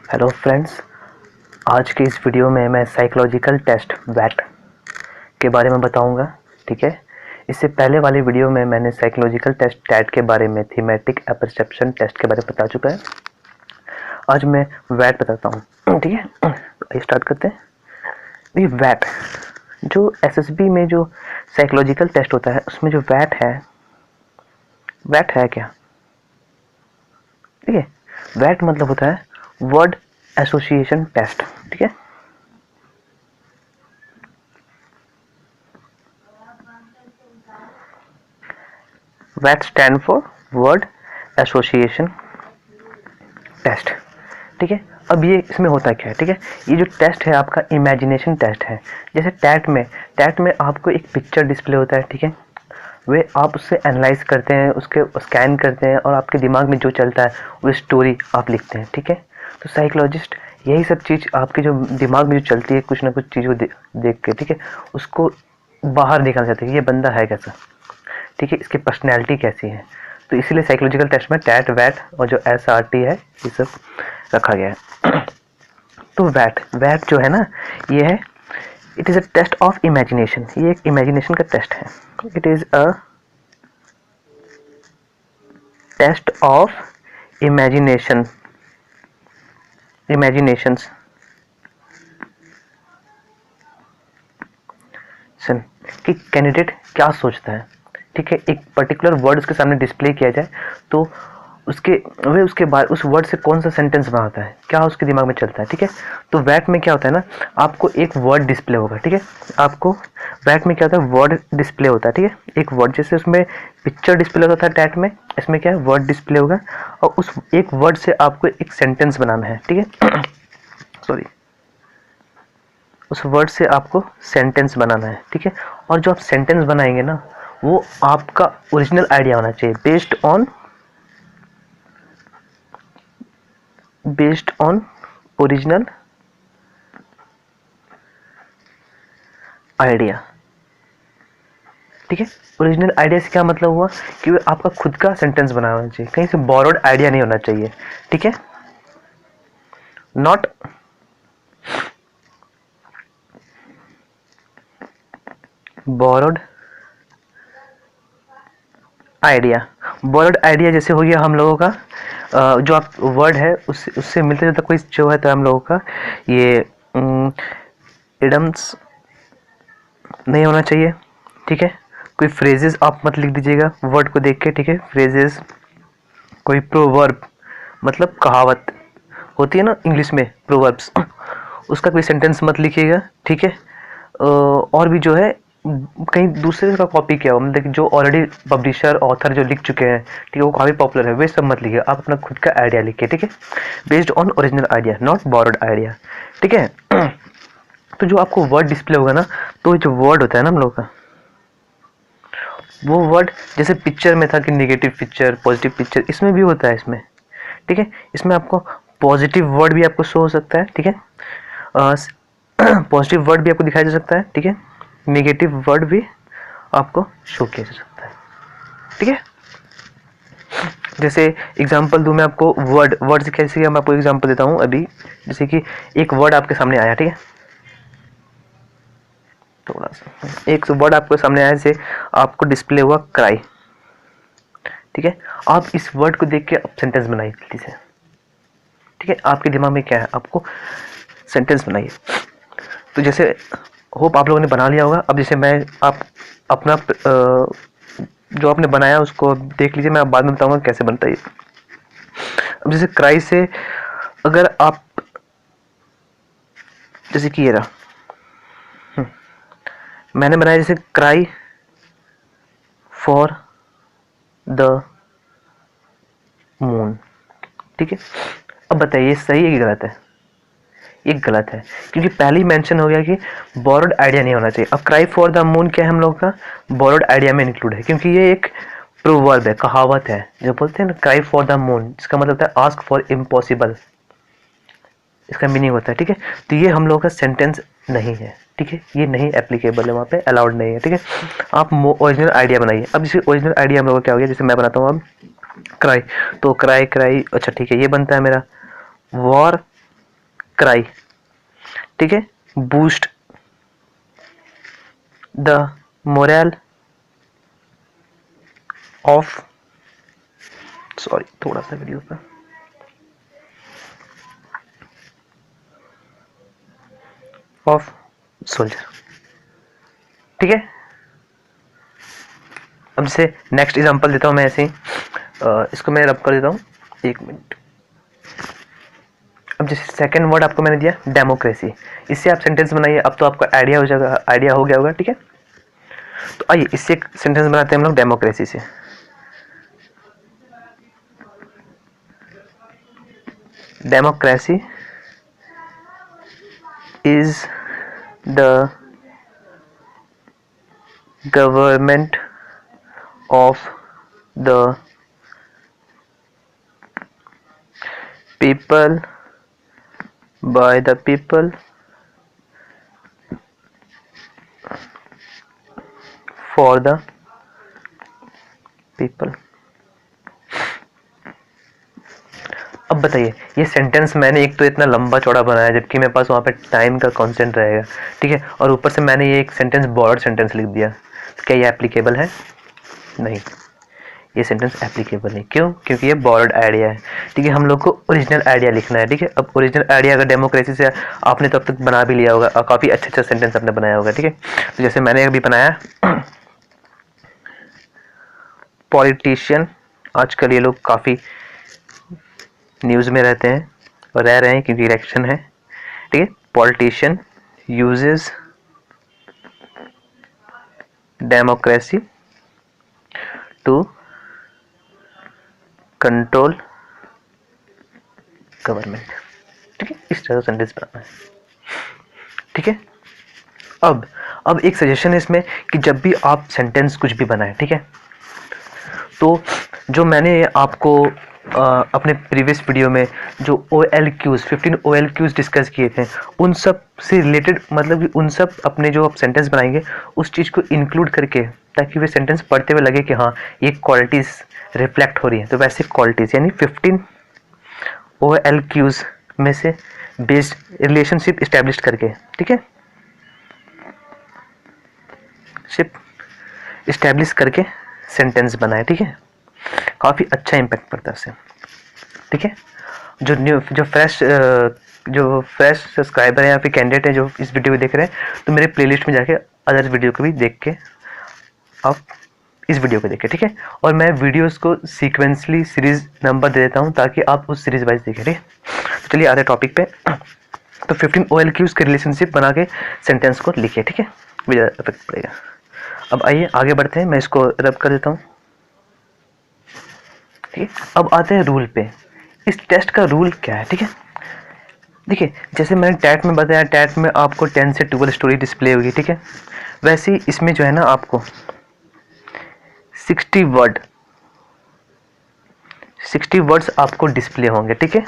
Hello friends, आज के इस वीडियो में मैं साइकोलॉजिकल टेस्ट वैट के बारे में बताऊंगा। ठीक है, इससे पहले वाली वीडियो में मैंने साइकोलॉजिकल टेस्ट टैट के बारे में, थीमेटिक अपरसेप्शन टेस्ट के बारे में बता चुका है। आज मैं वैट बताता हूँ। ठीक है, आइए स्टार्ट करते हैं। ये वैट जो एसएसबी में जो साइकोलॉजिकल टेस्ट होता है उसमें जो वैट है क्या? ठीक है, वैट मतलब होता है वर्ड एसोसिएशन टेस्ट। ठीक है, what stand for word association test. ठीक है, अब ये इसमें होता क्या है? ठीक है, ये जो टेस्ट है आपका इमेजिनेशन टेस्ट है। जैसे टैट में आपको एक पिक्चर डिस्प्ले होता है। ठीक है, वे आप उससे एनालाइज करते हैं, उसके स्कैन करते हैं और आपके दिमाग में जो चलता है वो स्टोरी आप लिखते हैं। ठीक है, तो साइकोलॉजिस्ट यही सब चीज़ आपके जो दिमाग में जो चलती है कुछ ना कुछ चीज़ को देख के, ठीक है, उसको बाहर निकाल जाते हैं कि ये बंदा है कैसा। ठीक है, इसकी पर्सनैलिटी कैसी है। तो इसीलिए साइकोलॉजिकल टेस्ट में टैट वैट और जो SRT है ये सब रखा गया है। तो वैट जो है ना, ये है, it is a test of imagination. ये एक इमेजिनेशन का टेस्ट है। It is a test of imaginations कि कैंडिडेट क्या सोचता है। ठीक है, एक पर्टिकुलर वर्ड उसके सामने डिस्प्ले किया जाए तो उसके बाद उस वर्ड से कौन सा सेंटेंस बनाता है, क्या उसके दिमाग में चलता है। ठीक है, तो वैट में क्या होता है ना, आपको एक वर्ड डिस्प्ले होगा। ठीक है, आपको वैट में क्या होता है, वर्ड डिस्प्ले होता है। ठीक है, एक वर्ड, जैसे उसमें पिक्चर डिस्प्ले होता था टैट में, इसमें क्या है, वर्ड डिस्प्ले होगा और उस एक वर्ड से आपको एक सेंटेंस बनाना है। ठीक है, सॉरी, उस वर्ड से आपको सेंटेंस बनाना है। ठीक है, और जो आप सेंटेंस बनाएंगे ना, वो आपका ओरिजिनल आइडिया होना चाहिए, बेस्ड ऑन ओरिजिनल आइडिया। ठीक है, ओरिजिनल आइडिया से क्या मतलब हुआ कि वो आपका खुद का सेंटेंस बनाना होना चाहिए, कहीं से बोरोड आइडिया नहीं होना चाहिए। ठीक है, not borrowed idea. Borrowed idea जैसे हो गया हम लोगों का जो आप वर्ड है उससे मिलते जुलता कोई जो है, तो हम लोगों का ये इडम्स नहीं होना चाहिए। ठीक है, कोई फ्रेजेस आप मत लिख दीजिएगा वर्ड को देख के। ठीक है, फ्रेजेस, कोई प्रोवर्ब मतलब कहावत होती है ना इंग्लिश में, प्रोवर्ब्स, उसका कोई सेंटेंस मत लिखिएगा। ठीक है, और भी जो है कहीं दूसरे का कॉपी किया हो, मतलब कि जो ऑलरेडी पब्लिशर ऑथर जो लिख चुके हैं, ठीक है, वो काफ़ी पॉपुलर है, वे सब मत लिखिए। आप अपना खुद का आइडिया लिखिए। ठीक है, based on original idea, not borrowed idea. ठीक है, तो जो आपको वर्ड डिस्प्ले होगा ना, तो जो वर्ड होता है ना हम लोग का, वो वर्ड जैसे पिक्चर में था कि नेगेटिव पिक्चर, पॉजिटिव पिक्चर, इसमें भी होता है इसमें। ठीक है, इसमें आपको पॉजिटिव वर्ड भी आपको शो हो सकता है। ठीक है, पॉजिटिव वर्ड भी आपको दिखाया जा सकता है। ठीक है, नेगेटिव वर्ड भी आपको शो किया जा सकता है। ठीक है, जैसे एग्जांपल दूं मैं आपको, वर्ड से कैसे, मैं आपको एग्जांपल देता हूं अभी। जैसे कि एक वर्ड आपके सामने आया, ठीक है, थोड़ा सा एक वर्ड आपके सामने आया, जैसे आपको डिस्प्ले हुआ क्राई। ठीक है, आप इस वर्ड को देख के अब सेंटेंस बनाइए जल्दी से। ठीक है, आपके दिमाग में क्या है, आपको सेंटेंस बनाइए। तो जैसे होप आप लोगों ने बना लिया होगा। अब जैसे मैं आप अपना जो आपने बनाया उसको देख लीजिए, मैं आप बाद में बताऊंगा कैसे बनता है ये। अब जैसे क्राई से अगर आप, जैसे कि ये रहा, मैंने बनाया जैसे क्राई फॉर द मून। ठीक है, अब बताइए सही है कि गलत है? ये गलत है, क्योंकि पहले ही मेंशन हो गया कि बोरोड आइडिया नहीं होना चाहिए। अब क्राई फॉर द मून क्या है, हम लोग का बोरोड आइडिया में इंक्लूड है, क्योंकि ये एक प्रोवर्ब है, कहावत है, जो बोलते हैं ना क्राई फॉर द मून, इसका मतलब है आस्क फॉर इम्पॉसिबल, इसका मीनिंग होता है। ठीक है, तो ये हम लोग का सेंटेंस नहीं है। ठीक है, ये नहीं एप्लीकेबल है, वहाँ पे अलाउड नहीं है। ठीक है, आप ओरिजिनल आइडिया बनाइए। अब जैसे ओरिजिनल आइडिया हम लोग का क्या हो गया, जैसे मैं बनाता हूँ अब क्राई, तो क्राई क्राई, अच्छा ठीक है, ये बनता है मेरा वॉर क्राई, ठीक है, boost the moral of, sorry थोड़ा सा वीडियो पर, ऑफ सोल्जर, ठीक है। अब जैसे नेक्स्ट एग्जांपल देता हूं मैं ऐसे ही, इसको मैं रब कर देता हूं, 1 मिनट। अब जैसे सेकंड वर्ड आपको मैंने दिया डेमोक्रेसी, इससे आप सेंटेंस बनाइए। अब तो आपको आइडिया हो जाएगा, आइडिया हो गया होगा, ठीक है। तो आइए इससे एक सेंटेंस बनाते हैं हम लोग डेमोक्रेसी से। Democracy is the government of the people, by the people, for the people. अब बताइए, ये सेंटेंस मैंने एक तो इतना लंबा चौड़ा बनाया जबकि मेरे पास वहाँ पे टाइम का कांस्टेंट रहेगा, ठीक है, और ऊपर से मैंने ये एक सेंटेंस बॉर्डर सेंटेंस लिख दिया। तो क्या ये एप्लीकेबल है? नहीं, ये सेंटेंस एप्लीकेबल नहीं। क्यों? क्योंकि ये बॉर्डर्ड आइडिया है, ठीक है। हम लोग को ओरिजिनल आइडिया लिखना है, ठीक है। अब ओरिजिनल आइडिया अगर डेमोक्रेसी से आपने तो अब तक बना भी लिया होगा और काफ़ी अच्छा सेंटेंस आपने बनाया होगा, ठीक है। तो जैसे मैंने अभी बनाया, पॉलिटिशियन, आजकल ये लोग काफ़ी न्यूज़ में रहते हैं और रह रहे हैं क्योंकि इलेक्शन है, ठीक है। Politician uses democracy to control government, ठीक है। इस तरह का सेंटेंस बनाना है, ठीक है। अब एक सजेशन है इसमें कि जब भी आप सेंटेंस कुछ भी बनाएं, ठीक है, तो जो मैंने आपको अपने प्रीवियस वीडियो में जो OLQs 15 OLQs डिस्कस किए थे, उन सब से रिलेटेड, मतलब कि उन सब अपने जो आप सेंटेंस बनाएंगे उस चीज़ को इंक्लूड करके, ताकि वे सेंटेंस पढ़ते हुए लगे कि हाँ ये क्वालिटीज़ रिफ्लेक्ट हो रही है। तो वैसे क्वालिटीज़ यानी 15 OLQs में से बेस्ड रिलेशनशिप इस्टेब्लिश करके, ठीक है, शिप इस्टेब्लिश करके सेंटेंस बनाए, ठीक है। काफ़ी अच्छा इम्पैक्ट पड़ता है उससे, ठीक है। जो फ्रेश सब्सक्राइबर है या फिर कैंडिडेट है जो इस वीडियो को देख रहे हैं, तो मेरे प्लेलिस्ट में जाके अदर वीडियो को भी देख के आप इस वीडियो को देखें, ठीक है। और मैं वीडियोस को सीक्वेंसली सीरीज नंबर दे देता हूँ ताकि आप उस सीरीज वाइज देखें, ठीक है। तो चलिए आधे टॉपिक पे। तो 15 OLQs के रिलेशनशिप बना के सेंटेंस को लिखिए, ठीक है, मुझे इफेक्ट पड़ेगा। अब आइए आगे बढ़ते हैं, मैं इसको रब कर देता हूँ, ठीक है। अब आते हैं रूल पे। इस टेस्ट का रूल क्या है, ठीक है। देखिए, जैसे मैंने टैट में बताया, टैट में आपको 10 से 12 स्टोरी डिस्प्ले होगी, ठीक है। वैसे ही इसमें जो है ना, आपको 60 वर्ड्स आपको डिस्प्ले होंगे, ठीक है,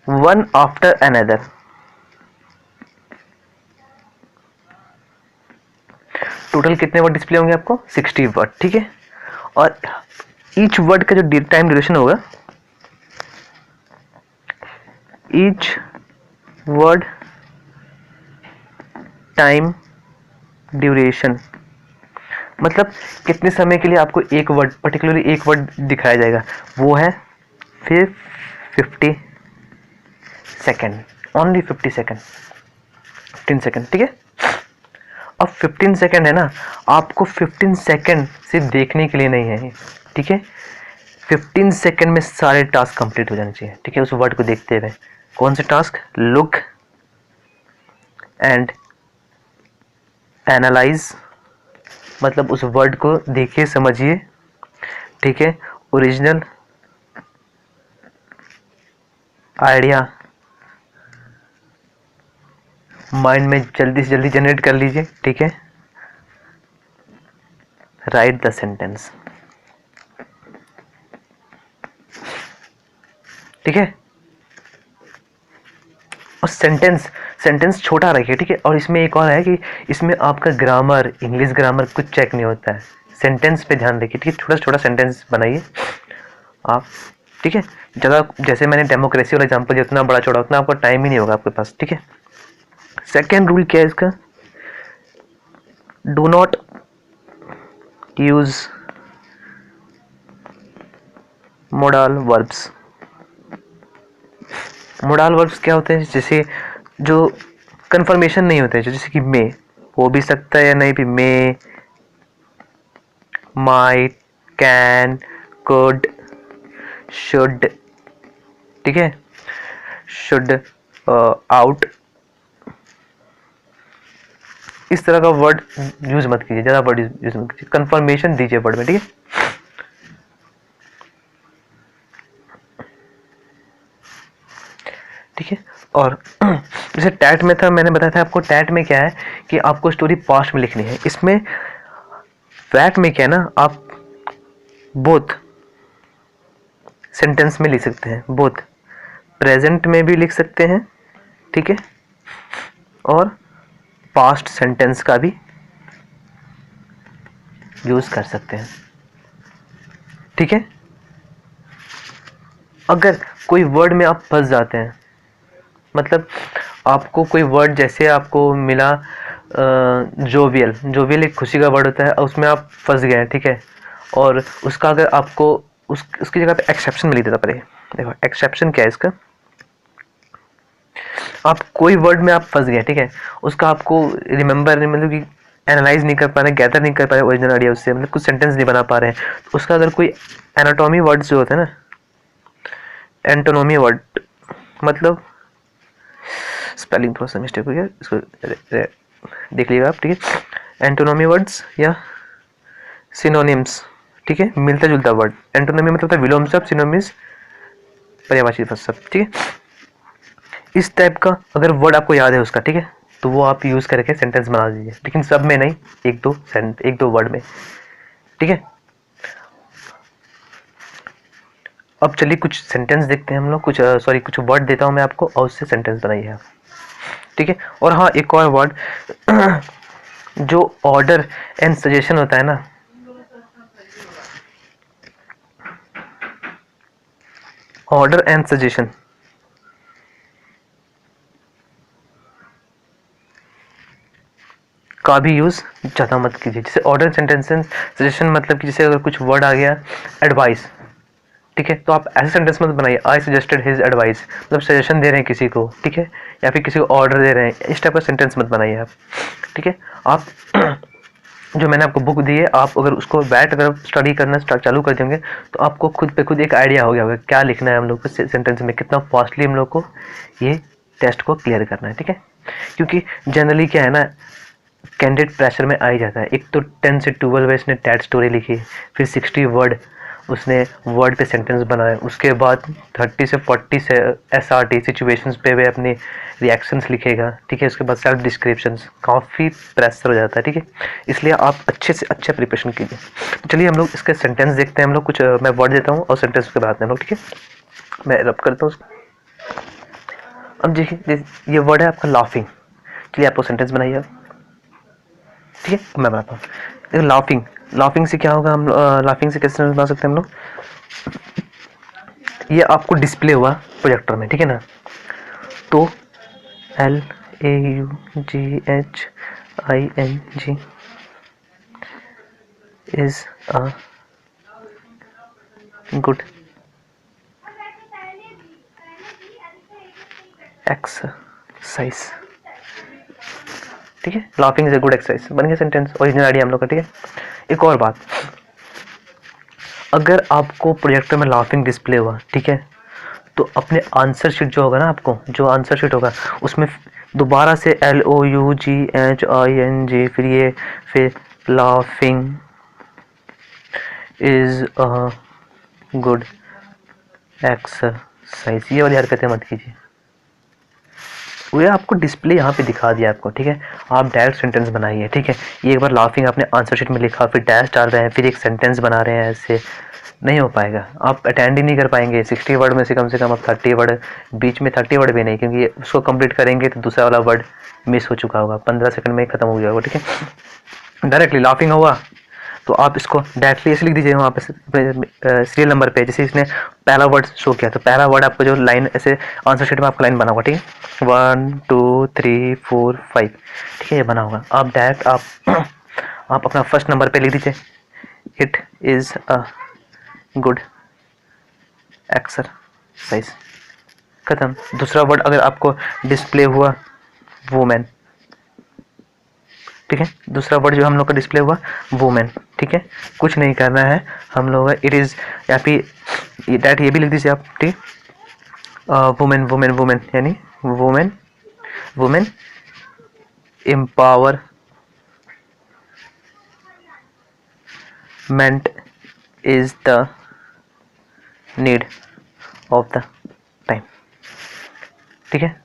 वन आफ्टर अनदर। टोटल कितने वर्ड डिस्प्ले होंगे आपको? 60 वर्ड, ठीक है। और ईच वर्ड का जो टाइम ड्यूरेशन होगा, ईच वर्ड टाइम ड्यूरेशन, मतलब कितने समय के लिए आपको एक वर्ड, पर्टिकुलरली एक वर्ड दिखाया जाएगा, वो है फिर 50 सेकेंड, ओनली 50 सेकेंड, 15 सेकेंड, ठीक है। अब 15 सेकेंड है ना, आपको 15 सेकेंड सिर्फ देखने के लिए नहीं है, ठीक है। 15 सेकेंड में सारे टास्क कंप्लीट हो जाने चाहिए, ठीक है, उस वर्ड को देखते हुए। कौन से टास्क? लुक एंड एनालाइज, मतलब उस वर्ड को देखिए, समझिए, ठीक है। ओरिजिनल आइडिया माइंड में जल्दी से जल्दी जनरेट कर लीजिए, ठीक है। राइट द सेंटेंस, ठीक है। और सेंटेंस छोटा रखिए, ठीक है। और इसमें एक और है कि इसमें आपका ग्रामर, इंग्लिश ग्रामर कुछ चेक नहीं होता है, सेंटेंस पे ध्यान रखिए, ठीक है। छोटा छोटा सेंटेंस बनाइए आप, ठीक है। ज़्यादा जैसे मैंने डेमोक्रेसी वाला एग्जाम्पल दिया, उतना बड़ा चौड़ा उतना आपका टाइम ही नहीं होगा आपके पास, ठीक है। सेकेंड रूल क्या है इसका, do not use modal verbs. Modal verbs क्या होते हैं, जैसे जो कंफर्मेशन नहीं होते हैं, जैसे कि मे हो भी सकता है या नहीं भी, मे, माइट, कैन, कुड, शुड, ठीक है, शुड, आउट, इस तरह का वर्ड यूज मत कीजिए, ज़्यादा वर्ड यूज मत कीजिए, कंफर्मेशन दीजिए वर्ड में, ठीक है। ठीक है। और जैसे टैट में था, मैंने बताया था आपको, टैट में क्या है कि आपको स्टोरी पास्ट में लिखनी है। इसमें वैट में क्या है ना, आप बोथ सेंटेंस में लिख सकते हैं, बोथ प्रेजेंट में भी लिख सकते हैं, ठीक है, और पास्ट सेंटेंस का भी यूज कर सकते हैं, ठीक है। अगर कोई वर्ड में आप फंस जाते हैं, मतलब आपको कोई वर्ड जैसे आपको मिला जोवियल, जोवियल एक खुशी का वर्ड होता है, उसमें आप फंस गए हैं, ठीक है, और उसका अगर आपको उसकी जगह पे एक्सेप्शन मिल देता पड़ेगा। देखो एक्सेप्शन क्या है इसका, आप कोई वर्ड में आप फंस गए, ठीक है, उसका आपको रिमेंबर मतलब कि एनालाइज नहीं कर पा रहे, गैदर नहीं कर पा रहे ओरिजिनल आइडिया उससे, मतलब कुछ सेंटेंस नहीं बना पा रहे हैं, तो उसका अगर कोई एनाटॉमी वर्ड्स जो होते हैं ना, एंटोनोमी वर्ड, मतलब स्पेलिंग थोड़ा सा मिस्टेक हो गया, इसको देख लीजिएगा आप, ठीक है। एंटोनोमी वर्ड्स या सिनोनिम्स, ठीक है, मिलता जुलता वर्ड। एंटोनोमी मतलब होता है विलोम शब्द, सिनोनिम्स पर्यायवाची शब्द, ठीक है। इस टाइप का अगर वर्ड आपको याद है उसका, ठीक है, तो वो आप यूज करके सेंटेंस बना दीजिए, लेकिन सब में नहीं, एक दो वर्ड में, ठीक है। अब चलिए कुछ सेंटेंस देखते हैं हम लोग, कुछ कुछ वर्ड देता हूं मैं आपको और उससे सेंटेंस बनाइए आप, ठीक है। और हाँ, एक और वर्ड जो ऑर्डर एंड सजेशन होता है ना, ऑर्डर एंड सजेशन, का भी यूज ज़्यादा मत कीजिए। जैसे ऑर्डर सेंटेंस सजेशन मतलब कि जैसे अगर कुछ वर्ड आ गया एडवाइस, ठीक है, तो आप ऐसे सेंटेंस मत बनाइए, आई सजेस्टेड हिज एडवाइस, मतलब सजेशन दे रहे हैं किसी को, ठीक है, या फिर किसी को ऑर्डर दे रहे हैं, इस टाइप का सेंटेंस मत बनाइए आप, ठीक है। आप जो मैंने आपको बुक दी है, आप अगर उसको अगर स्टडी करना चालू कर देंगे तो आपको खुद पे खुद एक आइडिया हो गया होगा क्या लिखना है हम लोग को सेंटेंस में, कितना फास्टली हम लोग को ये टेस्ट को क्लियर करना है, ठीक है। क्योंकि जनरली क्या है ना, कैंडिडेट प्रेशर में आ ही जाता है। एक तो 10 से 12 इसने टैट स्टोरी लिखी, फिर 60 वर्ड उसने वर्ड पे सेंटेंस बनाए, उसके बाद 30 से 40 से SRT सिचुएशंस पे वे अपने रिएक्शंस लिखेगा, ठीक है। उसके बाद सेल्फ डिस्क्रिप्शंस, काफ़ी प्रेशर हो जाता है, ठीक है। इसलिए आप अच्छे से अच्छा प्रिपरेशन कीजिए। तो चलिए हम लोग इसके सेंटेंस देखते हैं, हम लोग कुछ मैं वर्ड देता हूँ और सेंटेंस के बाद हम लोग, ठीक है, मैं रब करता हूँ उसको। अब देखिए ये वर्ड है आपका लाफिंग, चलिए आपको सेंटेंस बनाइए, ठीक है, मैं बनाता हूँ। लाफिंग, लाफिंग से क्या होगा, हम लाफिंग से कैसे बना सकते हैं हम लोग, ये आपको डिस्प्ले हुआ प्रोजेक्टर में, ठीक है ना, तो LAUGHING is a good exercise, ठीक है। Laughing is a good exercise बन गया सेंटेंस, ओरिजिनल आइडिया हम लोग का, ठीक है। एक और बात, अगर आपको प्रोजेक्टर में लाफिंग डिस्प्ले हुआ, ठीक है, तो अपने आंसर शीट जो होगा ना, आपको जो आंसर शीट होगा उसमें दोबारा से LOUGHING, फिर ये फिर laughing is a good exercise, ये वाली हरकतें मत कीजिए। वो आपको डिस्प्ले यहाँ पे दिखा दिया आपको, ठीक है। आप डायरेक्ट सेंटेंस बनाइए, ठीक है। ये एक बार लाफिंग आपने आंसर शीट में लिखा, फिर डैश डाल रहे हैं, फिर एक सेंटेंस बना रहे हैं, ऐसे नहीं हो पाएगा, आप अटेंड ही नहीं कर पाएंगे। 60 वर्ड में से कम आप 30 वर्ड, बीच में 30 वर्ड भी नहीं, क्योंकि उसको कंप्लीट करेंगे तो दूसरा वाला वर्ड मिस हो चुका होगा, 15 सेकंड में खत्म हो जाएगा, ठीक है। डायरेक्टली लाफिंग हुआ, तो आप इसको डायरेक्टली ऐसे लिख दीजिए वहाँ पे सीरियल नंबर पे, जैसे इसने पहला वर्ड शो किया तो पहला वर्ड आपको जो लाइन ऐसे आंसर शीट में आपका लाइन बना होगा, ठीक है, 1 2 3 4 5, ठीक है, ये बना होगा। आप डायरेक्ट आप अपना फर्स्ट नंबर पे लिख दीजिए, it is a good exercise, खत्म। दूसरा वर्ड अगर आपको डिस्प्ले हुआ वुमेन, ठीक है, दूसरा वर्ड जो हम लोग का डिस्प्ले हुआ वुमेन, ठीक है, कुछ नहीं करना है हम लोग, इट इज़ या फिर डैट ये भी लिख दीजिए आप, ठीक, वुमेन वुमेन वुमेन यानी women women empowerment is the need of the time, ठीक है,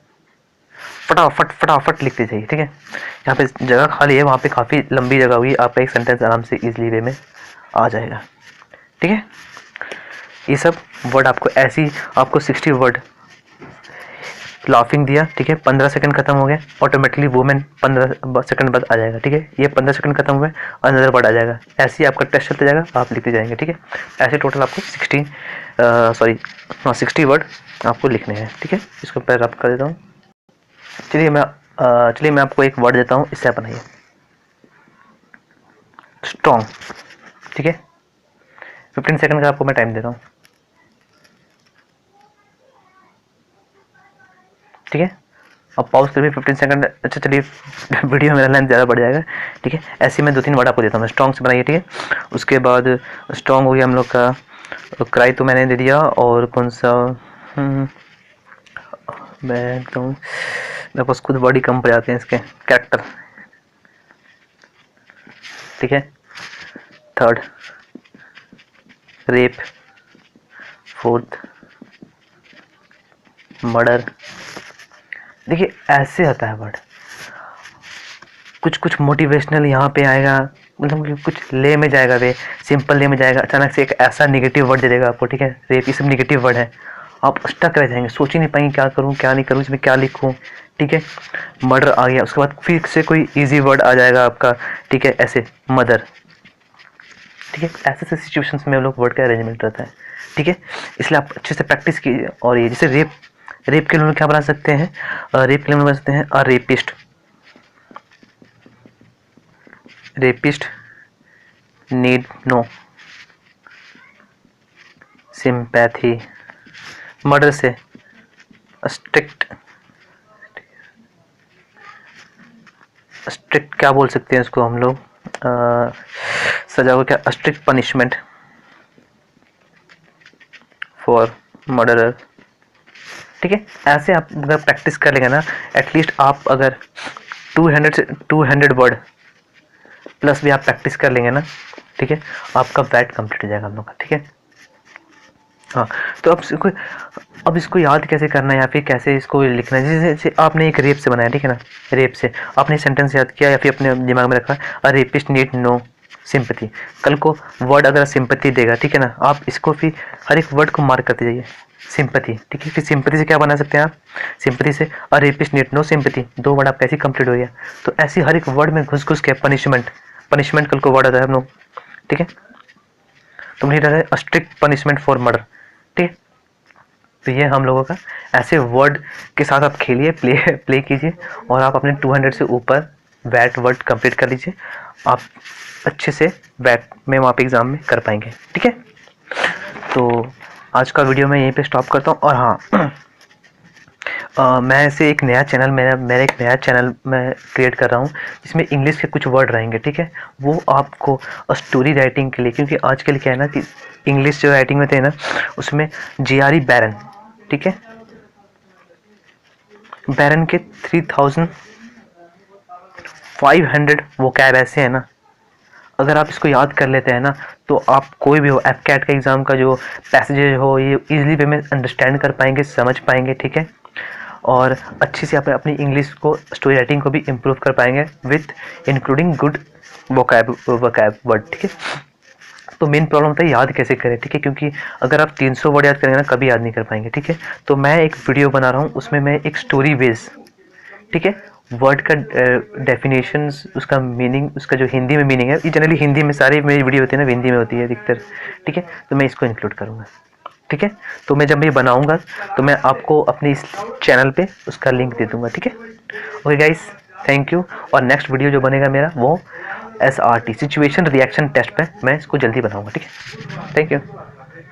फटाफट फटाफट लिखते जाइए, ठीक है। यहाँ पे जगह खाली है, वहाँ पे काफ़ी लंबी जगह हुई, आपका एक सेंटेंस आराम से इजली वे में आ जाएगा, ठीक है। ये सब वर्ड आपको ऐसी आपको 60 वर्ड लाफिंग दिया, ठीक है, 15 सेकंड खत्म हो गया, ऑटोमेटिकली वुमेन 15 सेकंड बाद आ जाएगा, ठीक है, ये 15 सेकंड खत्म हुए अनदर वर्ड आ जाएगा, ऐसे ही आपका टेस्ट चलते जाएगा, आप लिखते जाएंगे, ठीक है। ऐसे टोटल आपको 60 वर्ड आपको लिखने हैं, ठीक है। इसको पहले आप कर देता हूँ। चलिए मैं आपको एक वर्ड देता हूँ, इससे आप बनाइए स्ट्रॉन्ग, ठीक है। 15 सेकंड का आपको मैं टाइम देता हूँ, ठीक है। अब पॉज कर भी 15 सेकंड, अच्छा चलिए वीडियो मेरा लेंथ ज़्यादा बढ़ जाएगा, ठीक है। ऐसे मैं 2-3 वर्ड आपको देता हूँ, स्ट्रॉन्ग से बनाइए, ठीक है। उसके बाद स्ट्रॉन्ग हो गया हम लोग का, क्राई तो मैंने दे दिया, और कौन सा मैं तो मेरे पास खुद बॉडी कम पड़ जाते हैं इसके, कैरेक्टर, ठीक है। थर्ड रेप, फोर्थ मर्डर, देखिए ऐसे आता है वर्ड, कुछ कुछ मोटिवेशनल यहाँ पे आएगा, मतलब कि कुछ ले में जाएगा, वे सिंपल ले में जाएगा, अचानक से एक ऐसा नेगेटिव वर्ड दे देगा आपको, ठीक है। रेप ये सब नेगेटिव वर्ड है, आप स्टक रह जाएंगे, सोच ही नहीं पाएंगे क्या करूँ क्या नहीं करूँ, इसमें क्या लिखूँ, ठीक है। मर्डर आ गया, उसके बाद फिर से कोई इजी वर्ड आ जाएगा आपका, ठीक है, ऐसे मदर, ठीक है। ऐसे ऐसे सिचुएशंस में हम लोग वर्ड का अरेंजमेंट रहता है, ठीक है। इसलिए आप अच्छे से प्रैक्टिस कीजिए। और ये जैसे रेप के लिए हम लोग क्या बना सकते हैं, रेप के लिए हम लोग बना सकते हैं a rapist, rapist need no sympathy. Murder से स्ट्रिक्ट क्या बोल सकते हैं इसको हम लोग, सजा को क्या, स्ट्रिक्ट पनिशमेंट फॉर मर्डरर, ठीक है। ऐसे आप अगर प्रैक्टिस कर लेंगे ना, एटलीस्ट आप अगर 200 वर्ड प्लस भी आप प्रैक्टिस कर लेंगे ना, ठीक है, आपका बैट कंप्लीट हो जाएगा हम लोग का, ठीक है। हाँ, तो अब इसको याद कैसे करना है या फिर कैसे इसको लिखना है, जैसे आपने एक रेप से बनाया, ठीक है ना, रेप से आपने सेंटेंस याद किया या फिर अपने दिमाग में रखा, अ रेपिस्ट नीड नो सिंपैथी, कल को वर्ड अगर सिंपैथी देगा, ठीक है ना, आप इसको फिर हर एक वर्ड को मार्क करते जाइए, सिंपैथी, ठीक है। फिर सिंपैथी से क्या बना सकते हैं आप, सिंपैथी से a rapist need no sympathy, 2 word आपका ऐसे कंप्लीट हो गया। तो ऐसे हर एक वर्ड में घुस घुस के पनिशमेंट कल को वर्ड आता है हम लोग, ठीक है, तो नहीं रहा है स्ट्रिक्ट पनिशमेंट फॉर मर्डर, ठीक है। तो ये हम लोगों का ऐसे वर्ड के साथ आप खेलिए, प्ले कीजिए, और आप अपने 200 से ऊपर वैट वर्ड कंप्लीट कर लीजिए, आप अच्छे से वैट में वहाँ पे एग्ज़ाम में कर पाएंगे, ठीक है। तो आज का वीडियो मैं यहीं पे स्टॉप करता हूँ। और हाँ, मैं ऐसे एक नया चैनल मेरा एक नया चैनल मैं क्रिएट कर रहा हूँ, जिसमें इंग्लिश के कुछ वर्ड रहेंगे, ठीक है। वो आपको स्टोरी राइटिंग के लिए, क्योंकि आजकल क्या है ना कि इंग्लिश जो राइटिंग में थे ना, उसमें जे.आर.ई. बैरन, ठीक है, बैरन के 3500 वो कैब ऐसे है ना, अगर आप इसको याद कर लेते हैं ना, तो आप कोई भी हो एफकेट का एग्ज़ाम का जो पैसेजेज हो, ये इजीली वे में अंडरस्टैंड कर पाएंगे, समझ पाएंगे, ठीक है। और अच्छी से आप अपनी इंग्लिश को, स्टोरी राइटिंग को भी इम्प्रूव कर पाएंगे with including good vocab word, ठीक है। तो मेन प्रॉब्लम होता है याद कैसे करें, ठीक है, क्योंकि अगर आप 300 वर्ड याद करेंगे ना, कभी याद नहीं कर पाएंगे, ठीक है। तो मैं एक वीडियो बना रहा हूँ, उसमें मैं एक स्टोरी बेस, ठीक है, वर्ड का डेफिनेशंस, उसका मीनिंग, उसका जो हिंदी में मीनिंग है, ये जनरली हिंदी में सारी मेरी वीडियो होती है ना, हिंदी में होती है अधिकतर, ठीक है, तो मैं इसको इंक्लूड करूँगा, ठीक है। तो मैं जब ये बनाऊंगा तो मैं आपको अपने इस चैनल पे उसका लिंक दे दूंगा, ठीक है। Okay guys, thank you. और नेक्स्ट वीडियो जो बनेगा मेरा वो SRT, सिचुएशन रिएक्शन टेस्ट पे, मैं इसको जल्दी बनाऊंगा, ठीक है। Thank you.